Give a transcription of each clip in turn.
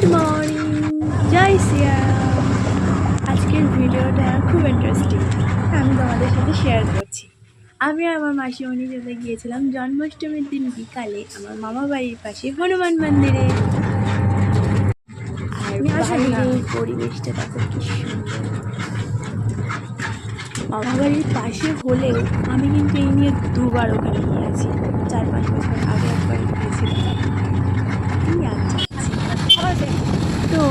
Good morning, জয় সিয়ারাম। আজকের ভিডিওটা খুব ইন্টারেস্টিং, আমি তোমাদের সাথে শেয়ার করছি। আমি আর আমার মাসিমণি চলে গিয়েছিলাম জন্মাষ্টমীর দিন বিকালে আমার মামা বাড়ির পাশে হনুমান মন্দিরে। আর বাইরের পরিবেশটা দেখো কি সুন্দর। মামা বাড়ির পাশে হলেও আমি কিন্তু এই নিয়ে দুবার ওখানে গিয়েছি, 4-5 বছর আগে একবার গিয়েছিলাম। তো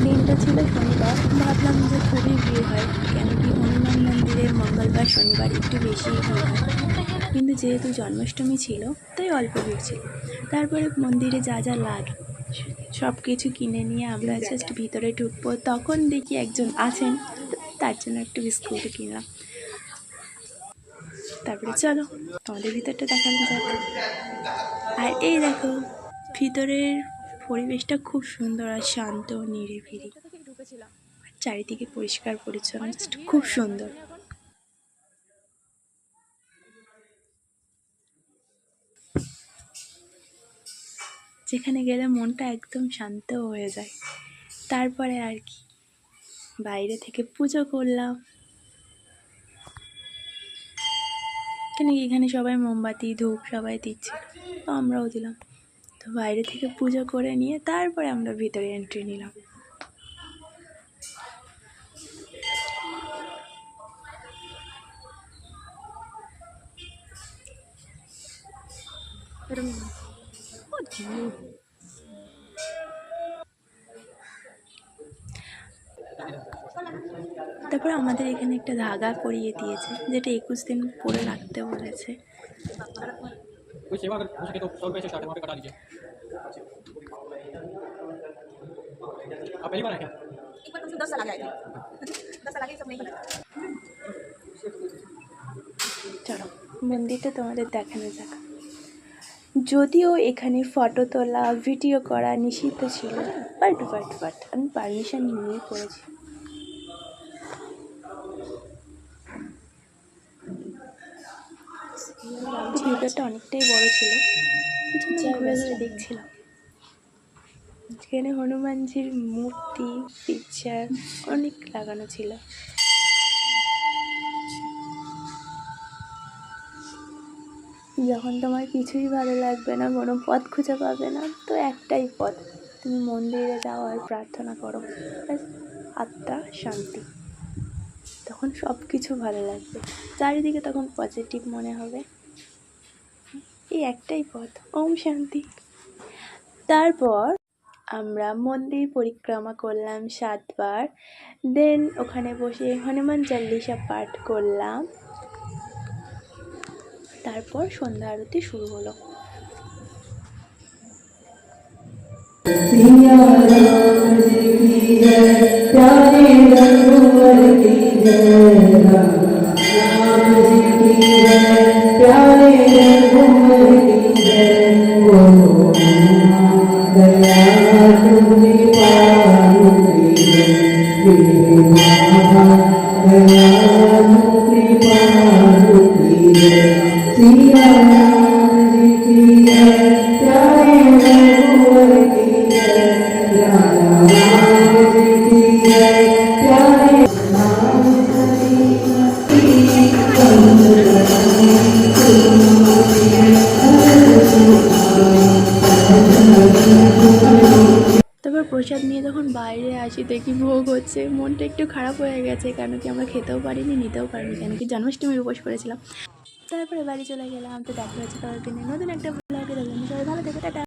দিনটা ছিল শনিবার, ভাবলাম যে খুবই ভিড় হয়, কেন কি হনুমান মন্দিরে মঙ্গলবার শনিবার একটু বেশিই ভিড় হয়, কিন্তু যেহেতু জন্মাষ্টমী ছিল তাই অল্প ভিড় ছিল। তারপরে মন্দিরে যা যা লাগে সব কিছু কিনে নিয়ে আমরা জাস্ট ভিতরে ঢুকবো, তখন দেখি একজন আছেন, তার জন্য একটু বিস্কুট কিনলাম। তারপরে চলো তোমাদের ভিতরটা দেখানো যাক। আর এই দেখো ভিতরের পরিবেশটা খুব সুন্দর আর শান্ত, নিরিবিলি, চারিদিকে পরিষ্কার পরিচ্ছন্ন, খুব সুন্দর। যেখানে গেলে মনটা একদম শান্ত হয়ে যায়। তারপরে আর কি, বাইরে থেকে পুজো করলাম, কেন কি এখানে সবাই মোমবাতি ধূপ সবাই দিচ্ছে, তো আমরাও দিলাম। তো বাইরে থেকে পুজো করে নিয়ে তারপরে আমরা ভিতরে এন্ট্রি নিলাম। তারপর আমাদের এখানে একটা ধাগা পরিয়ে দিয়েছে, যেটা 21 দিন পরে রাখতে বলেছে। চলো মন্দিরটা তোমাদের দেখানো যাক। যদিও এখানে ফটো তোলা ভিডিও করা নিষিদ্ধ ছিল, বাট আমি পারমিশন নিয়েই করেছি। ভিডিওটা অনেকটাই বড় ছিল, ঘুরে ঘুরে দেখছিলাম। এখানে হনুমানজির মূর্তি পিকচার অনেক লাগানো ছিল। যখন তোমার কিছুই ভালো লাগবে না, কোনো পথ খুঁজে পাবে না, তো একটাই পথ, তুমি মন্দিরে যাও আর প্রার্থনা করো, আত্মা শান্তি, তখন সব কিছু ভালো লাগবে, চারিদিকে তখন পজিটিভ মনে হবে। এই একটাই পথ, ওম শান্তি। তারপর আমরা মন্দির পরিক্রমা করলাম 7 বার, দেন ওখানে বসে হনুমান চালিসা পাঠ করলাম। তারপর সন্ধ্যা আরতি শুরু হলো। তারপর প্রসাদ নিয়ে যখন বাইরে আসি দেখি ভোগ হচ্ছে, মনটা একটু খারাপ হয়ে গেছে, কারণ কি আমরা খেতেও পারিনি, নিতেও পারিনি, কেন কি জন্মাষ্টমীর উপোস করেছিলাম। তারপরে বাড়ি চলে গেলাম। তো দেখা হচ্ছে পরের দিনে নতুন একটা ব্লগে। সবাই ভালো থেকো, টাটা।